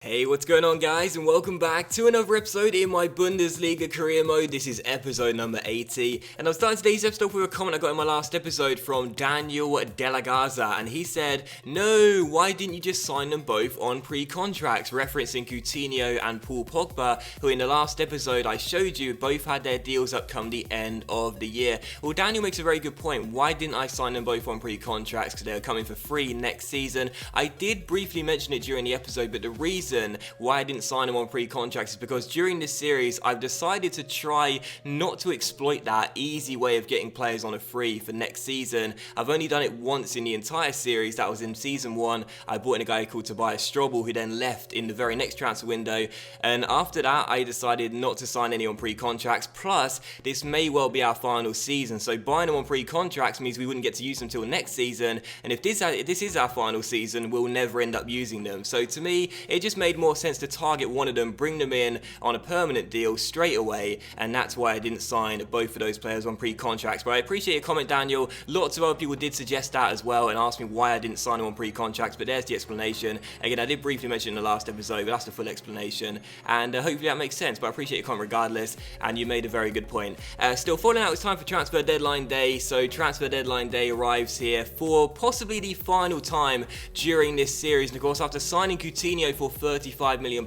Hey, what's going on guys, and welcome back to another episode in my Bundesliga career mode. This is episode number 80, and I'm starting today's episode with a comment I got in my last episode from Daniel Delagaza, and he said, "No, why didn't you just sign them both on pre-contracts?" referencing Coutinho and Paul Pogba, who in the last episode I showed you both had their deals up come the end of the year. Well, Daniel makes a very good point. Why didn't I sign them both on pre-contracts? Because they were coming for free next season. I did briefly mention it during the episode, but the reason why I didn't sign them on pre-contracts is because during this series I've decided to try not to exploit that easy way of getting players on a free for next season. I've only done it once in the entire series. That was in season 1. I bought in a guy called Tobias Strobel, who then left in the very next transfer window, and after that I decided not to sign any on pre-contracts. Plus, this may well be our final season, so buying them on pre-contracts means we wouldn't get to use them till next season, and if this is our final season, we'll never end up using them. So to me, it just made more sense to target one of them, bring them in on a permanent deal straight away, and that's why I didn't sign both of those players on pre-contracts. But I appreciate your comment, Daniel. Lots of other people did suggest that as well and asked me why I didn't sign them on pre-contracts, but there's the explanation. Again, I did briefly mention in the last episode, but that's the full explanation, and hopefully that makes sense. But I appreciate your comment regardless, and you made a very good point. Still falling out, it's time for transfer deadline day. So transfer deadline day arrives here for possibly the final time during this series, and of course after signing Coutinho for £35 million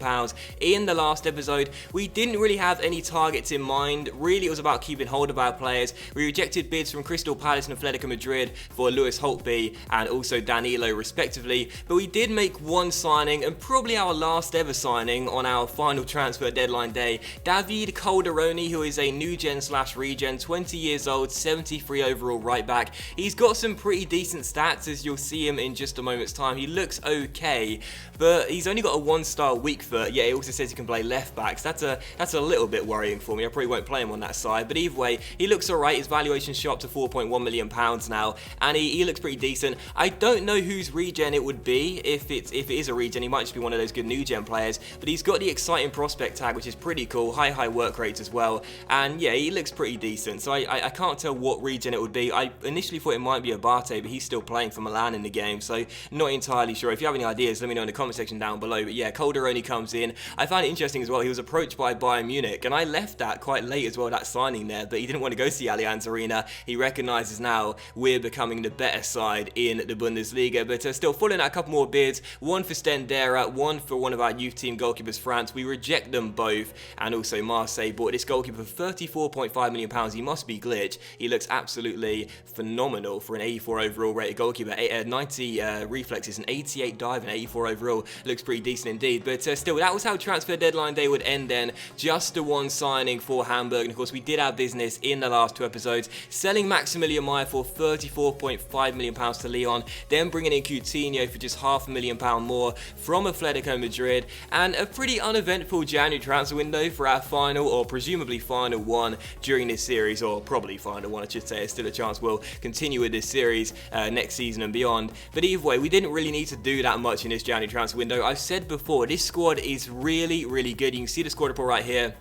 in the last episode, we didn't really have any targets in mind. Really, it was about keeping hold of our players. We rejected bids from Crystal Palace and Atletico Madrid for Lewis Holtby and also Danilo respectively, but we did make one signing, and probably our last ever signing on our final transfer deadline day. David Calderoni, who is a new gen / regen, 20 years old, 73 overall right back. He's got some pretty decent stats, as you'll see him in just a moment's time. He looks okay, but he's only got a 1-star weak foot. Yeah, it also says he can play left back, so that's a little bit worrying for me. I probably won't play him on that side, but either way, he looks alright. His valuation shot up to £4.1 million now, and he looks pretty decent. I don't know whose regen it would be. If it is a regen, he might just be one of those good new gen players, but he's got the exciting prospect tag, which is pretty cool. High work rates as well, and yeah, he looks pretty decent, so I can't tell what regen it would be. I initially thought it might be Abate, but he's still playing for Milan in the game, so not entirely sure. If you have any ideas, let me know in the comment section down below. But yeah, Calderoni comes in. I found it interesting as well. He was approached by Bayern Munich, and I left that quite late as well, that signing there, but he didn't want to go see Allianz Arena. He recognises now we're becoming the better side in the Bundesliga, but still following out a couple more bids, one for Stendera, one for one of our youth team goalkeepers, France. We reject them both, and also Marseille bought this goalkeeper for £34.5 million. He must be glitch. He looks absolutely phenomenal for an 84 overall rated goalkeeper. 90 reflexes, an 88 dive, and 84 overall. Looks pretty decent indeed, but still, that was how transfer deadline day would end then. Just the one signing for Hamburg, and of course we did our business in the last 2 episodes, selling Maximilian Meyer for £34.5 million to Lyon, then bringing in Coutinho for just £500,000 more from Atletico Madrid, and a pretty uneventful January transfer window for our final, or presumably final one during this series, or probably final one I should say. There's still a chance we'll continue with this series next season and beyond, but either way, we didn't really need to do that much in this January transfer window. I've said before, this squad is really good. You can see the squad report right here.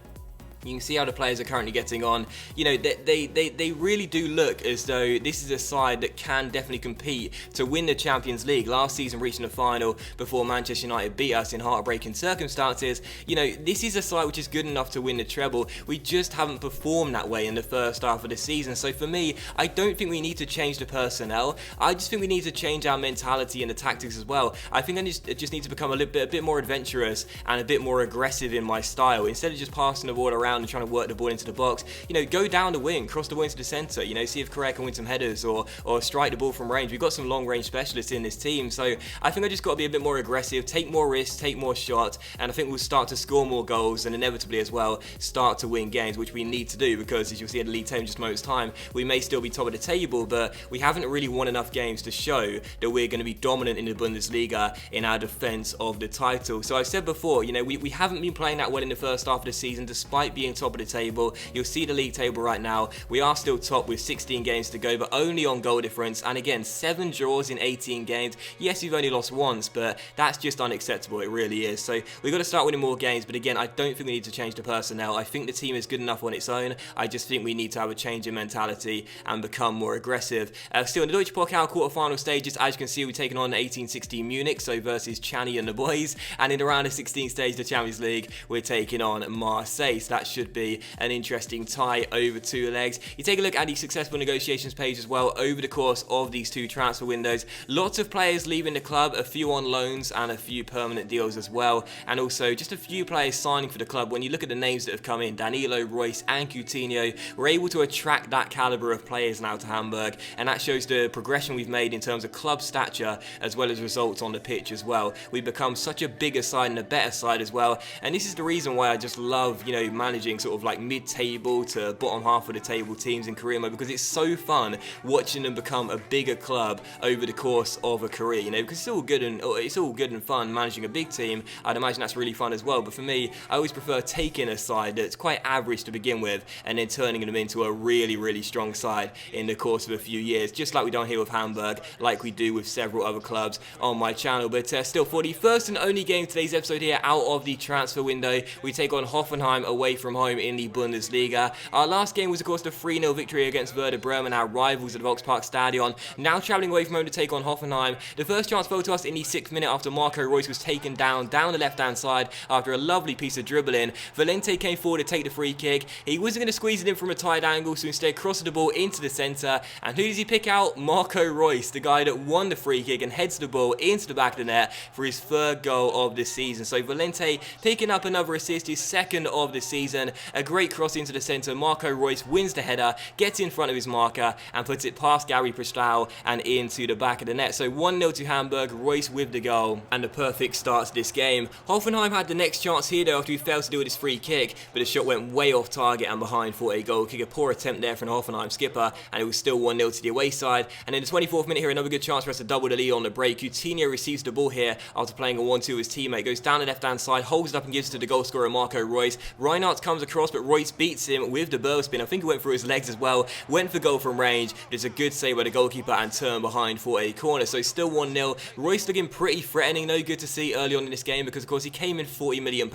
You can see how the players are currently getting on. You know, they really do look as though this is a side that can definitely compete to win the Champions League. Last season reaching the final before Manchester United beat us in heartbreaking circumstances. You know, this is a side which is good enough to win the treble. We just haven't performed that way in the first half of the season. So for me, I don't think we need to change the personnel. I just think we need to change our mentality and the tactics as well. I think I just need to become a bit more adventurous and a bit more aggressive in my style. Instead of just passing the ball around and trying to work the ball into the box, you know, go down the wing, cross the ball into the centre, you know, see if Correa can win some headers or strike the ball from range. We've got some long range specialists in this team, so I think I just got to be a bit more aggressive, take more risks, take more shots, and I think we'll start to score more goals and inevitably as well start to win games, which we need to do, because as you'll see in the league table in just a moment's time, we may still be top of the table, but we haven't really won enough games to show that we're going to be dominant in the Bundesliga in our defence of the title. So I said before, you know, we haven't been playing that well in the first half of the season despite being being top of the table. You'll see the league table right now. We are still top with 16 games to go, but only on goal difference. And again, 7 draws in 18 games. Yes, we've only lost once, but that's just unacceptable. It really is. So we've got to start winning more games. But again, I don't think we need to change the personnel. I think the team is good enough on its own. I just think we need to have a change in mentality and become more aggressive. Still in the Deutsche Pokal quarterfinal stages, as you can see, we've taken on 1860 Munich, so versus Chani and the boys. And in the round of 16 stage of the Champions League, we're taking on Marseille. So that should be an interesting tie over 2 legs. You take a look at the successful negotiations page as well over the course of these 2 transfer windows. Lots of players leaving the club, a few on loans and a few permanent deals as well. And also just a few players signing for the club. When you look at the names that have come in, Danilo, Royce and Coutinho, we're able to attract that caliber of players now to Hamburg. And that shows the progression we've made in terms of club stature as well as results on the pitch as well. We've become such a bigger side and a better side as well. And this is the reason why I just love, managing sort of like mid-table to bottom half of the table teams in career mode, because it's so fun watching them become a bigger club over the course of a career, because it's all good and fun managing a big team. I'd imagine that's really fun as well. But for me, I always prefer taking a side that's quite average to begin with and then turning them into a really, really strong side in the course of a few years, just like we done here with Hamburg, like we do with several other clubs on my channel. But still, for the first and only game of today's episode here out of the transfer window, we take on Hoffenheim away from home in the Bundesliga. Our last game was of course the 3-0 victory against Werder Bremen, our rivals at the Volkspark Stadion. Now travelling away from home to take on Hoffenheim. The first chance fell to us in the 6th minute after Marco Reus was taken down the left-hand side after a lovely piece of dribbling. Valente came forward to take the free kick. He wasn't going to squeeze it in from a tight angle, so instead crossed the ball into the centre. And who does he pick out? Marco Reus, the guy that won the free kick and heads the ball into the back of the net for his 3rd goal of the season. So Valente picking up another assist, his 2nd of the season. A great cross into the centre. Marco Reus wins the header, gets in front of his marker and puts it past Gary Prestau and into the back of the net. So 1-0 to Hamburg, Reus with the goal and the perfect start to this game. Hoffenheim had the next chance here though after we failed to do with his free kick, but the shot went way off target and behind for a goal kick. A poor attempt there from the Hoffenheim skipper, and it was still 1-0 to the away side. And in the 24th minute here, another good chance for us to double the lead on the break. Coutinho receives the ball here after playing a 1-2 with his teammate, goes down the left-hand side, holds it up and gives it to the goal scorer Marco Reus. Reinhardt comes across, but Reus beats him with the burl spin. I think it went through his legs as well. Went for goal from range, but it's a good save by the goalkeeper and turn behind for a corner. So still 1-0. Reus looking pretty threatening. No good to see early on in this game because of course he came in £40 million.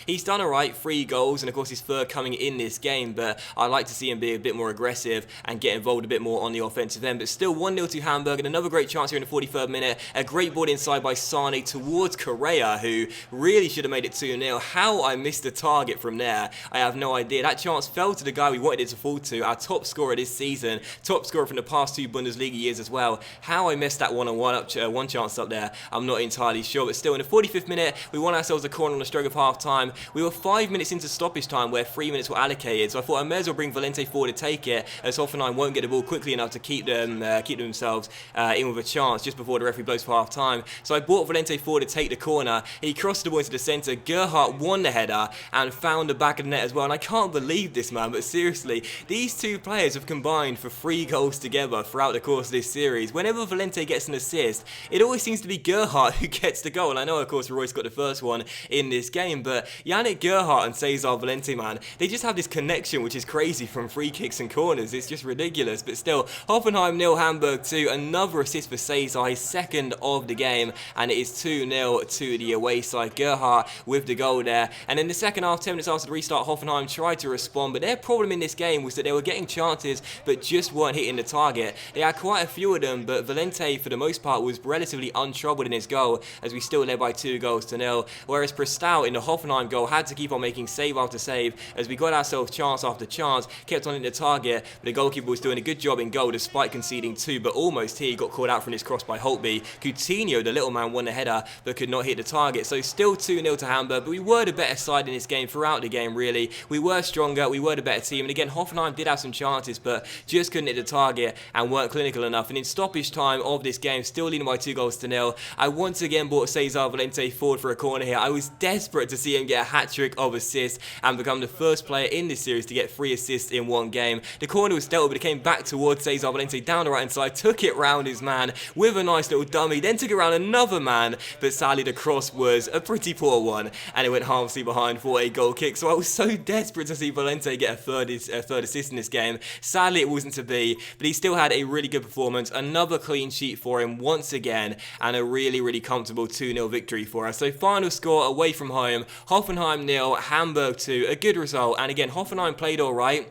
He's done alright, 3 goals, and of course his 3rd coming in this game, but I like to see him be a bit more aggressive and get involved a bit more on the offensive end. But still 1-0 to Hamburg, and another great chance here in the 43rd minute. A great ball inside by Sane towards Correa, who really should have made it 2-0. How I missed the target from there, I have no idea. That chance fell to the guy we wanted it to fall to, our top scorer this season, top scorer from the past 2 Bundesliga years as well. How I missed that one chance up there, I'm not entirely sure. But still, in the 45th minute, we won ourselves a corner on the stroke of half time. We were 5 minutes into stoppage time where 3 minutes were allocated, so I thought I may as well bring Valente forward to take it, as Hoffenheim won't get the ball quickly enough to keep themselves in with a chance just before the referee blows for half time. So I brought Valente forward to take the corner. He crossed the ball into the centre. Gerhardt won the header and found the back of the net as well. And I can't believe this, man, but seriously, these 2 players have combined for 3 goals together throughout the course of this series. Whenever Valente gets an assist, it always seems to be Gerhardt who gets the goal. And I know, of course, Royce got the first one in this game, but Yannick Gerhardt and Cesar Valente, man, they just have this connection which is crazy from free kicks and corners. It's just ridiculous. But still, Hoffenheim 0, Hamburg 2. Another assist for Cesar, his 2nd of the game, and it is 2-0 to the away side. Gerhardt with the goal there. And in the second half, 10 minutes after the restart, Hoffenheim tried to respond, but their problem in this game was that they were getting chances but just weren't hitting the target. They had quite a few of them, but Valente for the most part was relatively untroubled in his goal, as we still led by 2-0, whereas Prestau in the Hoffenheim goal had to keep on making save after save as we got ourselves chance after chance, kept on hitting the target, but the goalkeeper was doing a good job in goal despite conceding 2, but almost here he got caught out from his cross by Holtby. Coutinho, the little man, won the header but could not hit the target. So still 2-0 to Hamburg, but we were the better side in this game throughout the game, really. We were stronger, we were the better team, and again, Hoffenheim did have some chances but just couldn't hit the target and weren't clinical enough. And in stoppage time of this game, still leading by 2-0, I once again brought Cesar Valente forward for a corner here. I was desperate to see him get a hat-trick of assists and become the first player in this series to get 3 assists in one game. The corner was dealt with, but it came back towards Cesar Valente down the right-hand side, took it round his man with a nice little dummy, then took it around another man, but sadly the cross was a pretty poor one and it went harmlessly behind for a goal kick. So I was so desperate to see Valente get a third assist in this game. Sadly, it wasn't to be, but he still had a really good performance. Another clean sheet for him once again, and a really, really comfortable 2-0 victory for us. So final score away from home, Hoffenheim 0, Hamburg 2, a good result. And again, Hoffenheim played all right,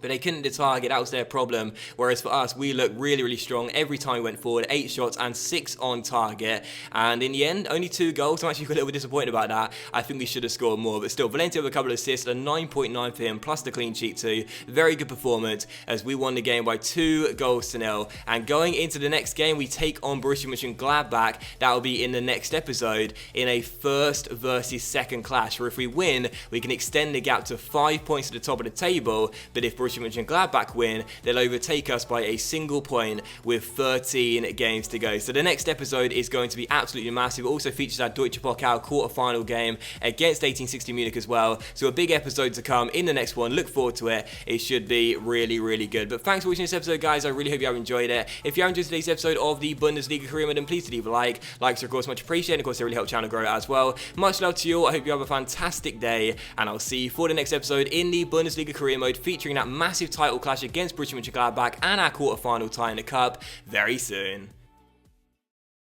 but they couldn't hit the target. That was their problem. Whereas for us, we looked really, really strong every time we went forward. 8 shots and 6 on target. And in the end, only 2 goals. I'm actually a little bit disappointed about that. I think we should have scored more. But still, Valente with a couple of assists, a 9.9 for him, plus the clean sheet too. Very good performance as we won the game by 2-0. And going into the next game, we take on Borussia Mönchengladbach. That will be in the next episode in a first versus second clash. Where if we win, we can extend the gap to 5 points at the top of the table. But if Borussia Mönchengladbach win, they'll overtake us by a single point with 13 games to go. So the next episode is going to be absolutely massive. It also features our Deutsche Pokal quarter-final game against 1860 Munich as well. So a big episode to come in the next one. Look forward to it. It should be really, really good. But thanks for watching this episode, guys. I really hope you have enjoyed it. If you have enjoyed today's episode of the Bundesliga career mode, then please leave a like. Likes are, of course, much appreciated. Of course, they really help the channel grow as well. Much love to you all. I hope you have a fantastic day, and I'll see you for the next episode in the Bundesliga career mode, featuring that massive title clash against Borussia Mönchengladbach and our quarter-final tie in the cup very soon.